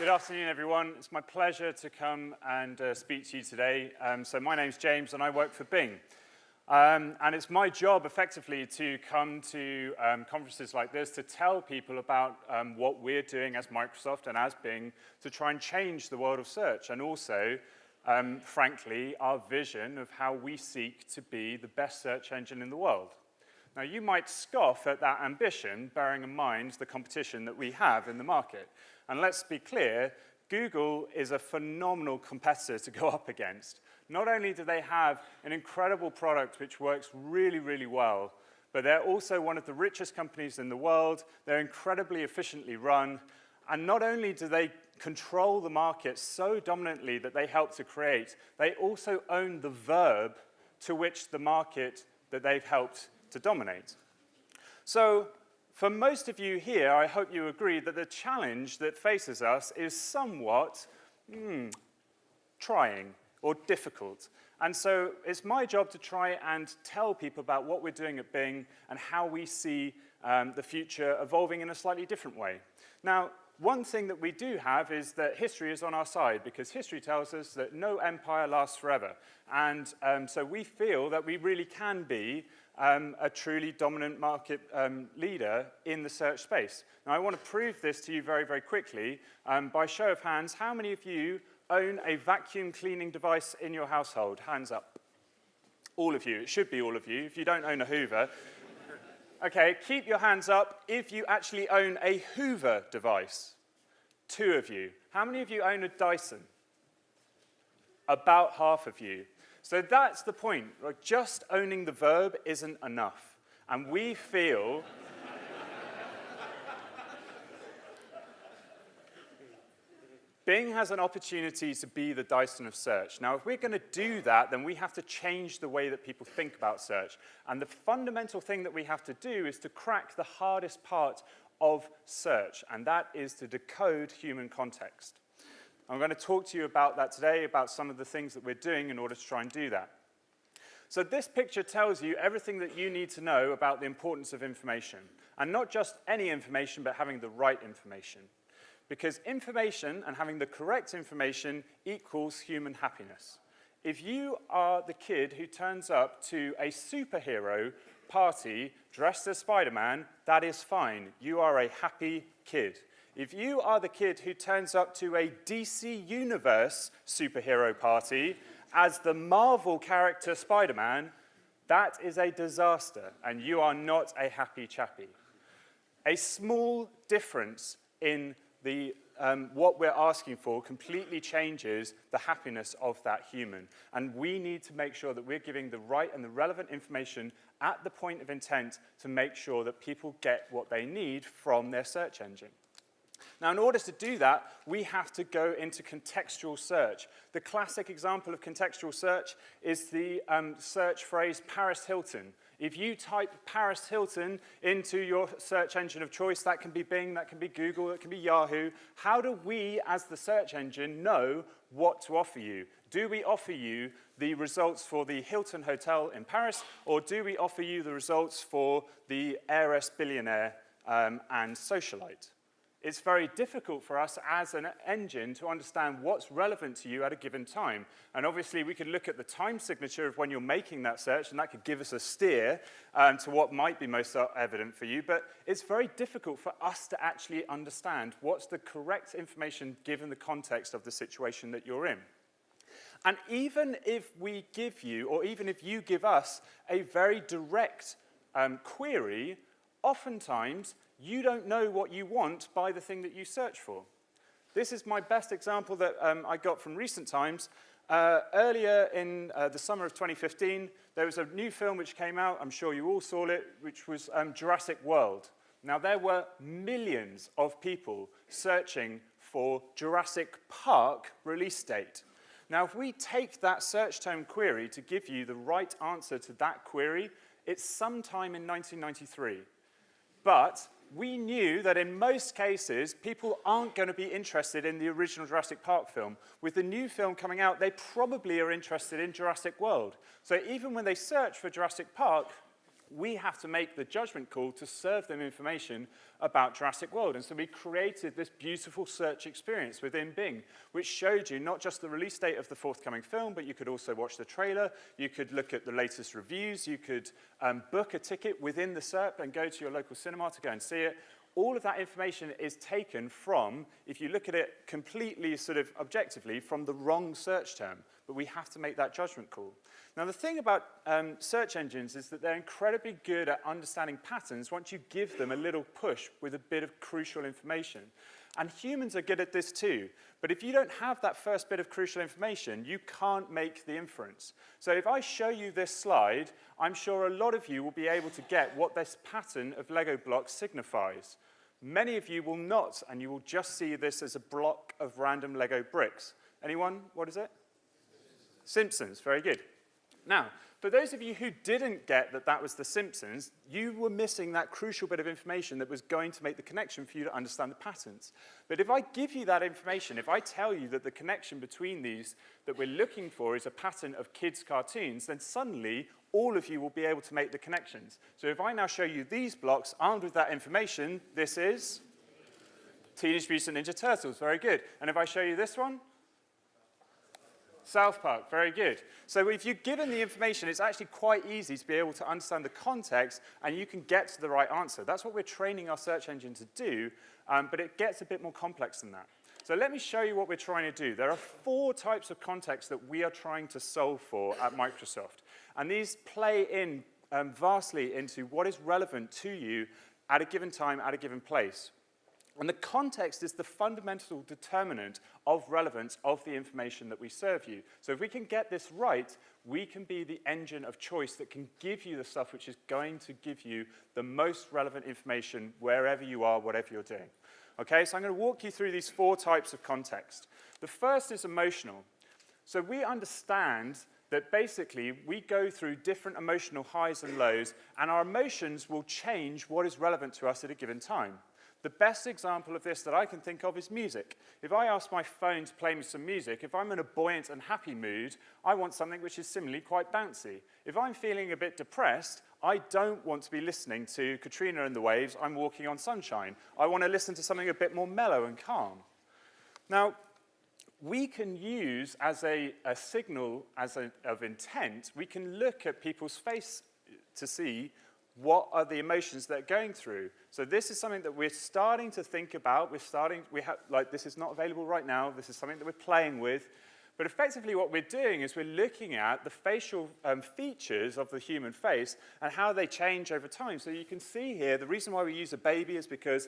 Good afternoon, everyone. It's my pleasure to come and speak to you today. So my name's James, and I work for Bing. And it's my job, effectively, to come to conferences like this to tell people about what we're doing as Microsoft and as Bing to try and change the world of search, and also, frankly, our vision of how we seek to be the best search engine in the world. Now, you might scoff at that ambition, bearing in mind the competition that we have in the market. And let's be clear, Google is a phenomenal competitor to go up against. Not only do they have an incredible product which works really, really well, but they're also one of the richest companies in the world. They're incredibly efficiently run. And not only do they control the market so dominantly that they help to create, they also own the verb to which the market that they've helped to dominate. So, for most of you here, I hope you agree that the challenge that faces us is somewhat trying or difficult. And so it's my job to try and tell people about what we're doing at Bing and how we see the future evolving in a slightly different way. Now, one thing that we do have is that history is on our side, because history tells us that no empire lasts forever. And so we feel that we really can be a truly dominant market leader in the search space. Now, I want to prove this to you very, very quickly. By show of hands, how many of you own a vacuum cleaning device in your household? Hands up. All of you. It should be all of you. If you don't own a Hoover. Okay, keep your hands up if you actually own a Hoover device. 2 of you. How many of you own a Dyson? About half of you. So that's the point. Like, just owning the verb isn't enough. And we feel Bing has an opportunity to be the Dyson of search. Now, if we're going to do that, then we have to change the way that people think about search. And the fundamental thing that we have to do is to crack the hardest part of search, and that is to decode human context. I'm going to talk to you about that today, about some of the things that we're doing in order to try and do that. So this picture tells you everything that you need to know about the importance of information. And not just any information, but having the right information. Because information and having the correct information equals human happiness. If you are the kid who turns up to a superhero party dressed as Spider-Man, that is fine. You are a happy kid. If you are the kid who turns up to a DC Universe superhero party as the Marvel character Spider-Man, that is a disaster, and you are not a happy chappy. A small difference in what we're asking for completely changes the happiness of that human. And we need to make sure that we're giving the right and the relevant information at the point of intent to make sure that people get what they need from their search engine. Now, in order to do that, we have to go into contextual search. The classic example of contextual search is the search phrase Paris Hilton. If you type Paris Hilton into your search engine of choice, that can be Bing, that can be Google, that can be Yahoo. How do we, as the search engine, know what to offer you? Do we offer you the results for the Hilton Hotel in Paris, or do we offer you the results for the heiress billionaire and socialite? It's very difficult for us as an engine to understand what's relevant to you at a given time. And obviously, we could look at the time signature of when you're making that search, and that could give us a steer to what might be most evident for you. But it's very difficult for us to actually understand what's the correct information given the context of the situation that you're in. And even if we give you, or even if you give us, a very direct query, oftentimes, you don't know what you want by the thing that you search for. This is my best example that I got from recent times. Earlier in the summer of 2015, there was a new film which came out, I'm sure you all saw it, which was Jurassic World. Now, there were millions of people searching for Jurassic Park release date. Now, if we take that search term query to give you the right answer to that query, it's sometime in 1993. But we knew that in most cases, people aren't going to be interested in the original Jurassic Park film. With the new film coming out, they probably are interested in Jurassic World. So even when they search for Jurassic Park, we have to make the judgment call to serve them information about Jurassic World. And so we created this beautiful search experience within Bing, which showed you not just the release date of the forthcoming film, but you could also watch the trailer, you could look at the latest reviews, you could book a ticket within the SERP and go to your local cinema to go and see it. All of that information is taken from, if you look at it completely sort of objectively, from the wrong search term. But we have to make that judgment call. Now, the thing about search engines is that they're incredibly good at understanding patterns once you give them a little push with a bit of crucial information. And humans are good at this too. But if you don't have that first bit of crucial information, you can't make the inference. So if I show you this slide, I'm sure a lot of you will be able to get what this pattern of Lego blocks signifies. Many of you will not, and you will just see this as a block of random Lego bricks. Anyone? What is it? Simpsons. Very good. Now, for those of you who didn't get that that was the Simpsons, you were missing that crucial bit of information that was going to make the connection for you to understand the patterns. But if I give you that information, if I tell you that the connection between these that we're looking for is a pattern of kids' cartoons, then suddenly all of you will be able to make the connections. So if I now show you these blocks armed with that information, this is Teenage Mutant Ninja Turtles. Very good. And if I show you this one? South Park, very good. So if you're given the information, it's actually quite easy to be able to understand the context, and you can get to the right answer. That's what we're training our search engine to do, but it gets a bit more complex than that. So let me show you what we're trying to do. There are 4 types of context that we are trying to solve for at Microsoft, and these play in vastly into what is relevant to you at a given time, at a given place. And the context is the fundamental determinant of relevance of the information that we serve you. So if we can get this right, we can be the engine of choice that can give you the stuff which is going to give you the most relevant information wherever you are, whatever you're doing. Okay, so I'm going to walk you through these 4 types of context. The first is emotional. So we understand that basically we go through different emotional highs and lows, and our emotions will change what is relevant to us at a given time. The best example of this that I can think of is music. If I ask my phone to play me some music, if I'm in a buoyant and happy mood, I want something which is similarly quite bouncy. If I'm feeling a bit depressed, I don't want to be listening to Katrina and the Waves, I'm Walking on Sunshine. I want to listen to something a bit more mellow and calm. Now, we can use as a signal of intent, we can look at people's face to see what are the emotions they're going through. So this is something that we're starting to think about. This is not available right now. This is something that we're playing with. But effectively what we're doing is we're looking at the facial features of the human face and how they change over time. So you can see here, the reason why we use a baby is because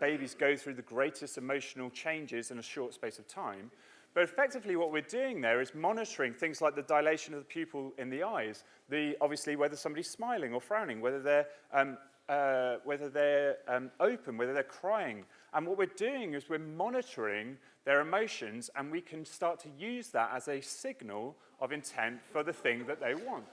babies go through the greatest emotional changes in a short space of time. But effectively what we're doing there is monitoring things like the dilation of the pupil in the eyes, obviously whether somebody's smiling or frowning, whether they're open, whether they're crying. And what we're doing is we're monitoring their emotions, and we can start to use that as a signal of intent for the thing that they want.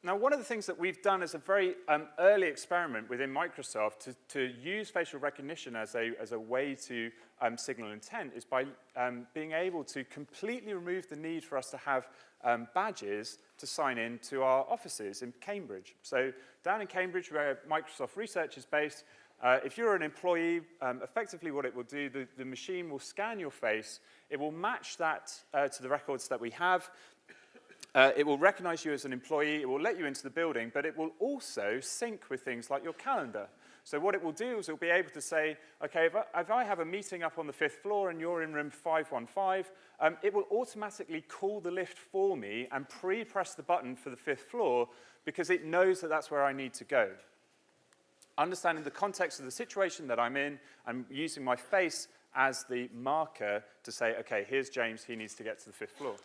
Now, one of the things that we've done as a very early experiment within Microsoft to use facial recognition as a way to signal intent is by being able to completely remove the need for us to have badges to sign in to our offices in Cambridge. So down in Cambridge, where Microsoft Research is based, if you're an employee, effectively what it will do, the machine will scan your face, it will match that to the records that we have. It will recognize you as an employee, it will let you into the building, but it will also sync with things like your calendar. So what it will do is it will be able to say, okay, if I have a meeting up on the 5th floor and you're in room 515, it will automatically call the lift for me and pre-press the button for the 5th floor because it knows that that's where I need to go. Understanding the context of the situation that I'm in, I'm using my face as the marker to say, okay, here's James, he needs to get to the 5th floor.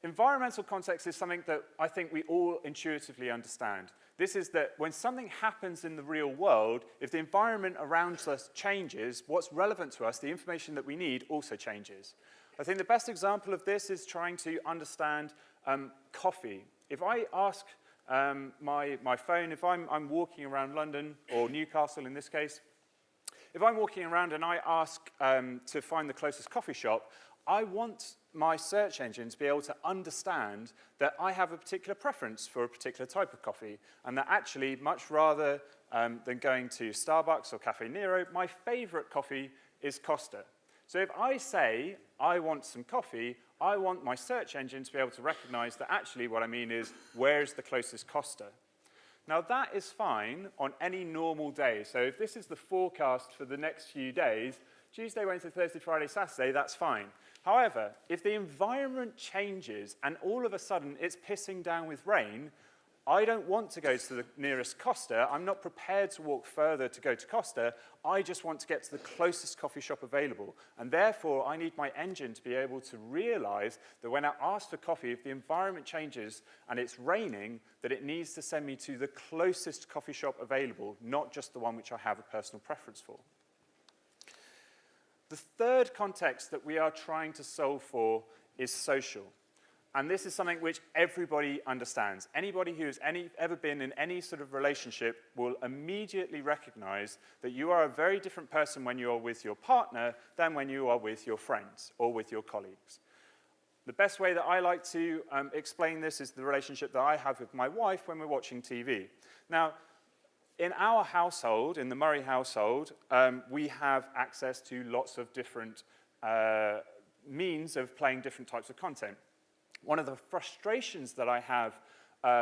Environmental context is something that I think we all intuitively understand. This is that when something happens in the real world, if the environment around us changes, what's relevant to us, the information that we need, also changes. I think the best example of this is trying to understand coffee. If I ask my phone, if I'm walking around London, or Newcastle in this case, if I'm walking around and I ask to find the closest coffee shop, I want my search engine to be able to understand that I have a particular preference for a particular type of coffee, and that actually, much rather than going to Starbucks or Cafe Nero, my favorite coffee is Costa. So if I say I want some coffee, I want my search engine to be able to recognize that actually what I mean is, where's the closest Costa? Now that is fine on any normal day. So if this is the forecast for the next few days, Tuesday, Wednesday, Thursday, Friday, Saturday, that's fine. However, if the environment changes and all of a sudden it's pissing down with rain, I don't want to go to the nearest Costa. I'm not prepared to walk further to go to Costa. I just want to get to the closest coffee shop available. And therefore, I need my engine to be able to realize that when I ask for coffee, if the environment changes and it's raining, that it needs to send me to the closest coffee shop available, not just the one which I have a personal preference for. The third context that we are trying to solve for is social. And this is something which everybody understands. Anybody who's ever been in any sort of relationship will immediately recognize that you are a very different person when you are with your partner than when you are with your friends or with your colleagues. The best way that I like to explain this is the relationship that I have with my wife when we're watching TV. Now, in our household, in the Murray household, we have access to lots of different means of playing different types of content. One of the frustrations that I have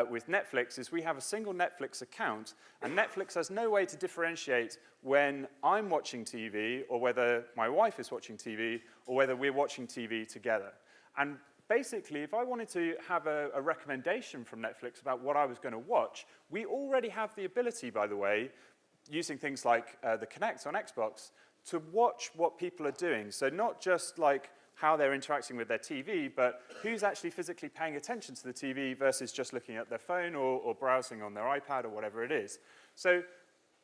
with Netflix is we have a single Netflix account, and Netflix has no way to differentiate when I'm watching TV or whether my wife is watching TV or whether we're watching TV together. And basically, if I wanted to have a recommendation from Netflix about what I was going to watch, we already have the ability, by the way, using things like the Kinect on Xbox, to watch what people are doing. So not just like how they're interacting with their TV, but who's actually physically paying attention to the TV versus just looking at their phone or browsing on their iPad or whatever it is. So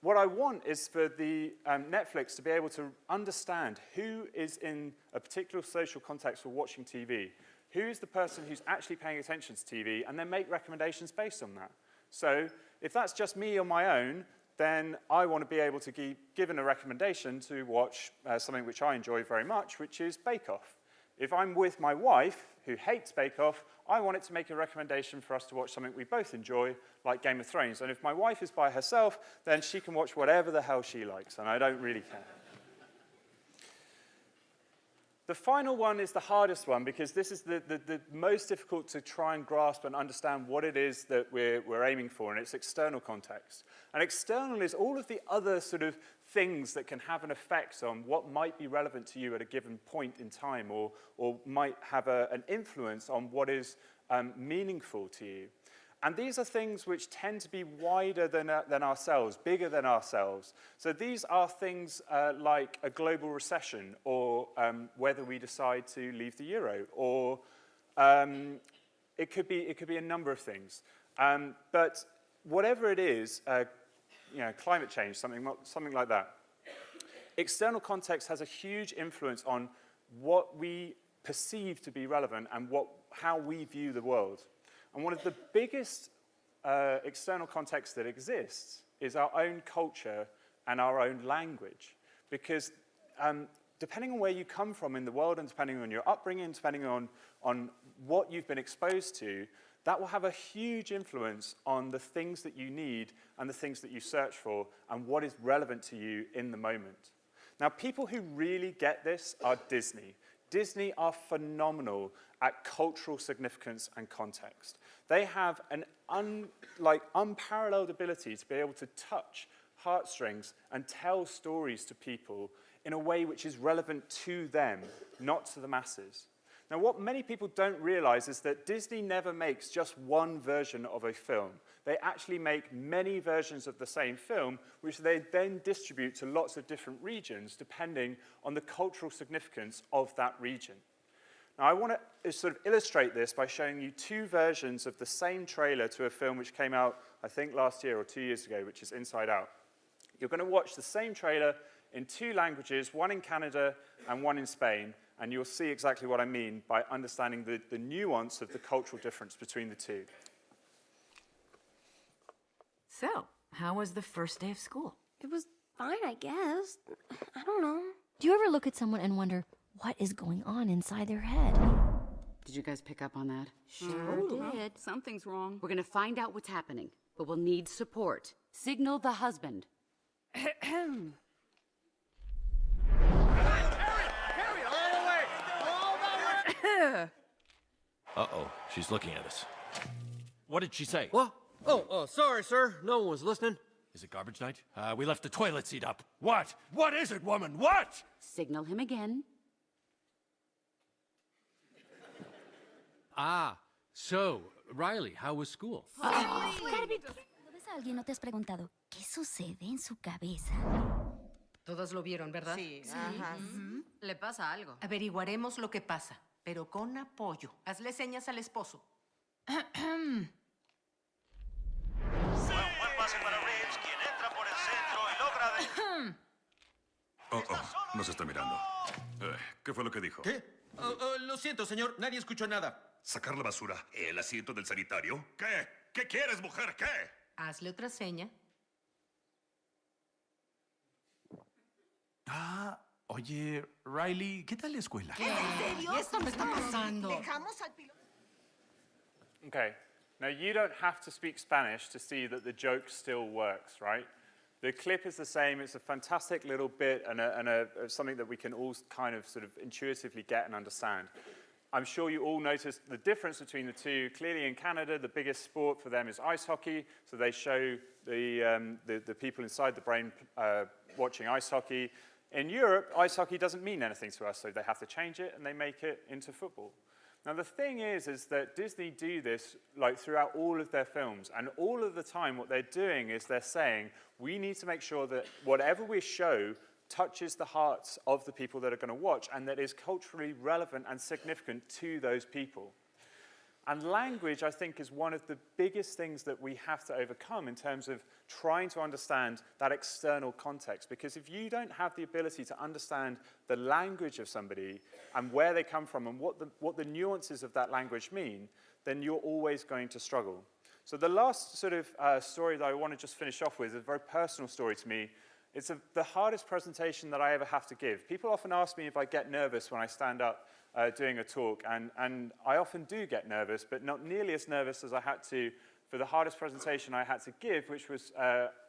what I want is for the Netflix to be able to understand who is in a particular social context for watching TV, who's the person who's actually paying attention to TV, and then make recommendations based on that. So if that's just me on my own, then I want to be able to be given a recommendation to watch something which I enjoy very much, which is Bake Off. If I'm with my wife, who hates Bake Off, I want it to make a recommendation for us to watch something we both enjoy, like Game of Thrones. And if my wife is by herself, then she can watch whatever the hell she likes, and I don't really care. The final one is the hardest one, because this is the most difficult to try and grasp and understand what it is that we're aiming for, and it's external context. And external is all of the other sort of things that can have an effect on what might be relevant to you at a given point in time, or might have an influence on what is meaningful to you. And these are things which tend to be wider than ourselves, bigger than ourselves. So these are things like a global recession, or whether we decide to leave the euro, or it could be a number of things. But whatever it is, climate change, something like that. External context has a huge influence on what we perceive to be relevant and how we view the world. And one of the biggest external contexts that exists is our own culture and our own language. Because depending on where you come from in the world, and depending on your upbringing, depending on what you've been exposed to, that will have a huge influence on the things that you need and the things that you search for and what is relevant to you in the moment. Now, people who really get this are Disney. Disney are phenomenal at cultural significance and context. They have an unparalleled ability to be able to touch heartstrings and tell stories to people in a way which is relevant to them, not to the masses. Now, what many people don't realize is that Disney never makes just one version of a film. They actually make many versions of the same film, which they then distribute to lots of different regions, depending on the cultural significance of that region. Now, I want to sort of illustrate this by showing you two versions of the same trailer to a film which came out, I think, last year or 2 years ago, which is Inside Out. You're going to watch the same trailer in two languages, one in Canada and one in Spain, and you'll see exactly what I mean by understanding the nuance of the cultural difference between the two. So, how was the first day of school? It was fine, I guess. I don't know. Do you ever look at someone and wonder what is going on inside their head? Did you guys pick up on that? Sure did. Something's wrong. We're gonna find out what's happening, but we'll need support. Signal the husband. Uh-oh, she's looking at us. What did she say? What? Oh, sorry, sir. No one was listening. Is it garbage night? We left the toilet seat up. What? What is it, woman? What? Signal him again. So, Riley, how was school? ¿Alguna vez a alguien no te has preguntado qué sucede en su cabeza? Todos lo vieron, ¿verdad? Sí, ajá. Le pasa algo. Averiguaremos lo que pasa, pero con apoyo. Hazle señas al esposo. Buen pase para Reeves, quien entra por el centro y logra Nos está mirando. ¿Qué fue lo que dijo? ¿Qué? Lo siento, señor. Nadie escuchó nada. ¿Sacar la basura? ¿El asiento del sanitario? ¿Qué? ¿Qué quieres, mujer? ¿Qué? Hazle otra seña. Oye, Riley, ¿qué tal la escuela? ¿En serio? Esto me está pasando. Dejamos al piloto. Okay, now you don't have to speak Spanish to see that the joke still works, right? The clip is the same. It's a fantastic little bit and something that we can all kind of sort of intuitively get and understand. I'm sure you all noticed the difference between the two. Clearly in Canada, the biggest sport for them is ice hockey, so they show the people inside the brain watching ice hockey. In Europe, ice hockey doesn't mean anything to us, so they have to change it and they make it into football. Now the thing is that Disney do this like throughout all of their films, and all of the time what they're doing is they're saying, we need to make sure that whatever we show touches the hearts of the people that are going to watch and that is culturally relevant and significant to those people. And language, I think, is one of the biggest things that we have to overcome in terms of trying to understand that external context. Because if you don't have the ability to understand the language of somebody and where they come from and what the nuances of that language mean, then you're always going to struggle. So the last sort of story that I want to just finish off with is a very personal story to me. It's the hardest presentation that I ever have to give. People often ask me if I get nervous when I stand up doing a talk, and I often do get nervous, but not nearly as nervous as I had to for the hardest presentation I had to give, which was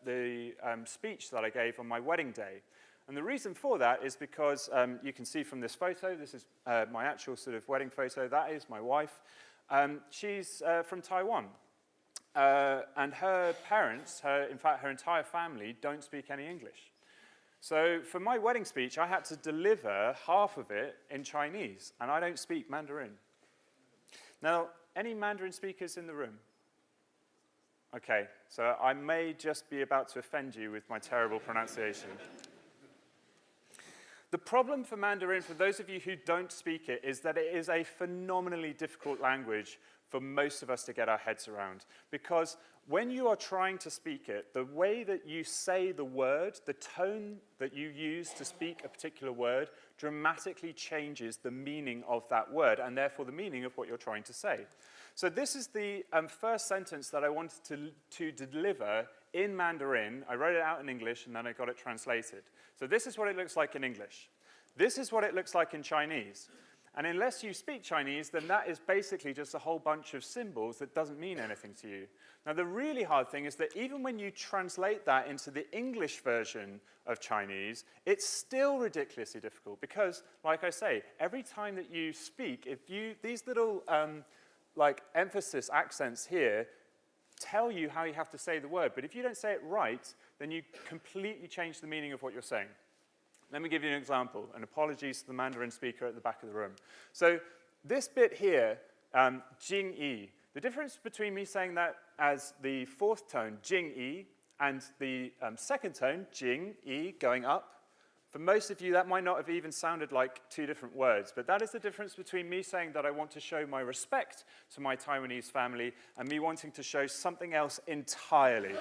the speech that I gave on my wedding day. And the reason for that is because you can see from this photo, this is my actual sort of wedding photo, that is my wife. She's from Taiwan. And her parents, in fact, her entire family, don't speak any English. So for my wedding speech, I had to deliver half of it in Chinese, and I don't speak Mandarin. Now, any Mandarin speakers in the room? Okay, so I may just be about to offend you with my terrible pronunciation. The problem for Mandarin, for those of you who don't speak it, is that it is a phenomenally difficult language for most of us to get our heads around. Because when you are trying to speak it, the way that you say the word, the tone that you use to speak a particular word, dramatically changes the meaning of that word, and therefore the meaning of what you're trying to say. So this is the first sentence that I wanted to deliver in Mandarin. I wrote it out in English, and then I got it translated. So this is what it looks like in English. This is what it looks like in Chinese. And unless you speak Chinese, then that is basically just a whole bunch of symbols that doesn't mean anything to you. Now, the really hard thing is that even when you translate that into the English version of Chinese, it's still ridiculously difficult because, like I say, every time that you speak, these little like emphasis accents here tell you how you have to say the word, but if you don't say it right, then you completely change the meaning of what you're saying. Let me give you an example, and apologies to the Mandarin speaker at the back of the room. So this bit here, Jing Yi, the difference between me saying that as the fourth tone, Jing Yi, and the second tone, Jing Yi, going up, for most of you that might not have even sounded like two different words, but that is the difference between me saying that I want to show my respect to my Taiwanese family and me wanting to show something else entirely.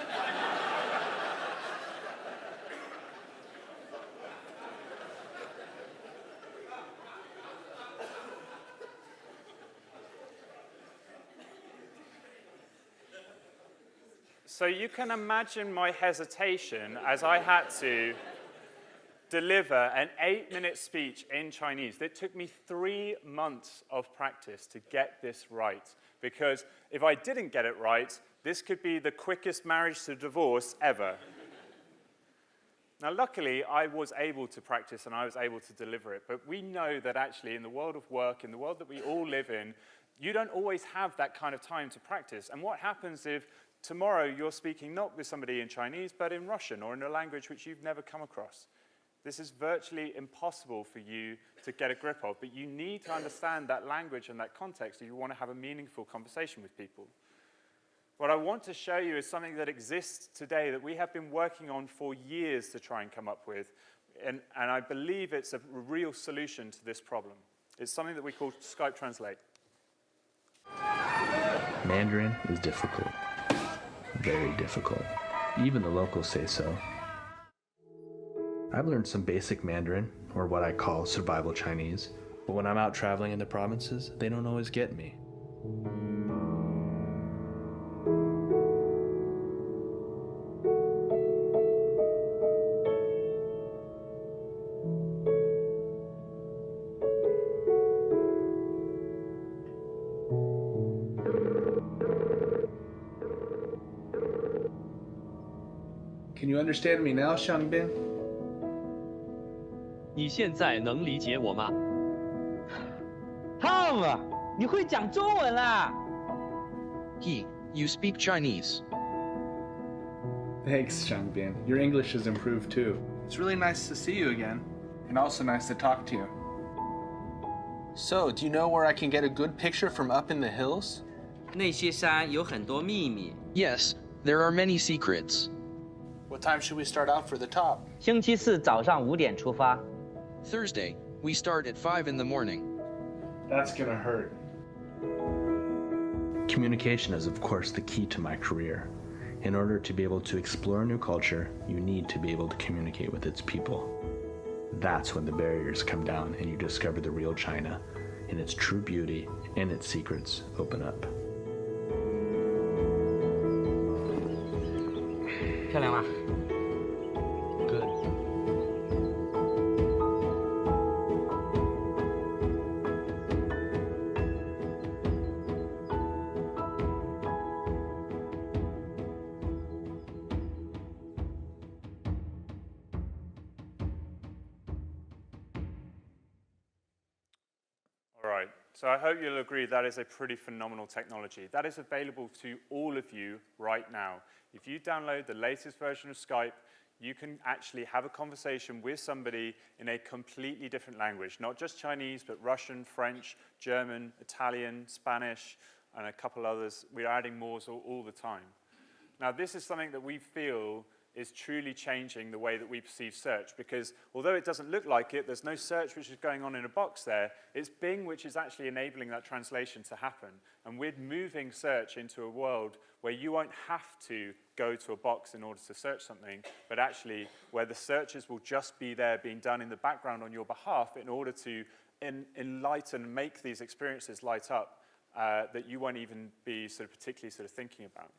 So you can imagine my hesitation as I had to deliver an 8-minute speech in Chinese. It took me 3 months of practice to get this right, because if I didn't get it right, this could be the quickest marriage to divorce ever. Now, luckily, I was able to practice and I was able to deliver it, but we know that actually in the world of work, in the world that we all live in, you don't always have that kind of time to practice. And what happens if tomorrow you're speaking not with somebody in Chinese, but in Russian or in a language which you've never come across? This is virtually impossible for you to get a grip of, but you need to understand that language and that context if you want to have a meaningful conversation with people. What I want to show you is something that exists today that we have been working on for years to try and come up with, and I believe it's a real solution to this problem. It's something that we call Skype Translate. Mandarin is difficult. Very difficult. Even the locals say so. I've learned some basic Mandarin, or what I call survival Chinese, but when I'm out traveling in the provinces, they don't always get me. Can you understand me now, Shangbin? 你现在能理解我吗 Tom， 你会讲中文啦 He, you speak Chinese. Thanks, Shangbin. Your English has improved too. It's really nice to see you again, and also nice to talk to you. So, do you know where I can get a good picture from up in the hills? 那些山有很多秘密。 Yes, there are many secrets. What time should we start out for the top? 星期四早上5点出发。 Thursday, we start at 5 in the morning. That's gonna hurt. Communication is, of course, the key to my career. In order to be able to explore a new culture, you need to be able to communicate with its people. That's when the barriers come down and you discover the real China, and its true beauty and its secrets open up. 漂亮吗？ Good. All right, so I hope you'll agree that is a pretty phenomenal technology. That is available to all of you right now. If you download the latest version of Skype, you can actually have a conversation with somebody in a completely different language, not just Chinese, but Russian, French, German, Italian, Spanish, and a couple others. We're adding more all the time. Now, this is something that we feel is truly changing the way that we perceive search, because although it doesn't look like it, there's no search which is going on in a box there. It's Bing which is actually enabling that translation to happen. And we're moving search into a world where you won't have to go to a box in order to search something, but actually where the searches will just be there being done in the background on your behalf in order to enlighten, make these experiences light up that you won't even be particularly thinking about.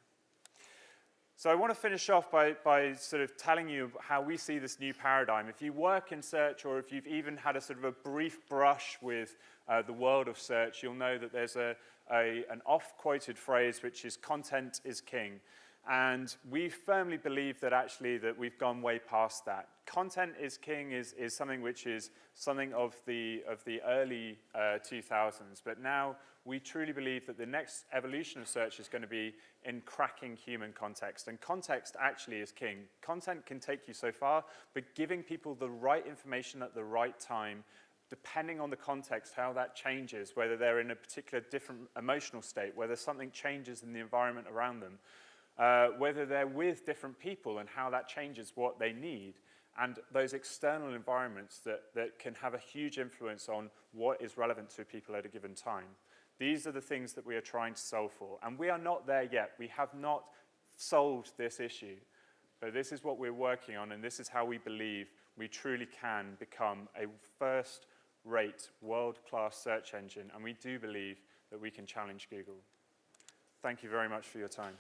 So I want to finish off by sort of telling you how we see this new paradigm. If you work in search, or if you've even had a a brief brush with the world of search, you'll know that there's an oft-quoted phrase which is "content is king." And we firmly believe that actually that we've gone way past that. Content is king is something which is something of the early 2000s, but now we truly believe that the next evolution of search is going to be in cracking human context. And context actually is king. Content can take you so far, but giving people the right information at the right time, depending on the context, how that changes, whether they're in a particular different emotional state, whether something changes in the environment around them, whether they're with different people and how that changes what they need, and those external environments that can have a huge influence on what is relevant to people at a given time. These are the things that we are trying to solve for. And we are not there yet. We have not solved this issue. But this is what we're working on, and this is how we believe we truly can become a first-rate, world-class search engine. And we do believe that we can challenge Google. Thank you very much for your time.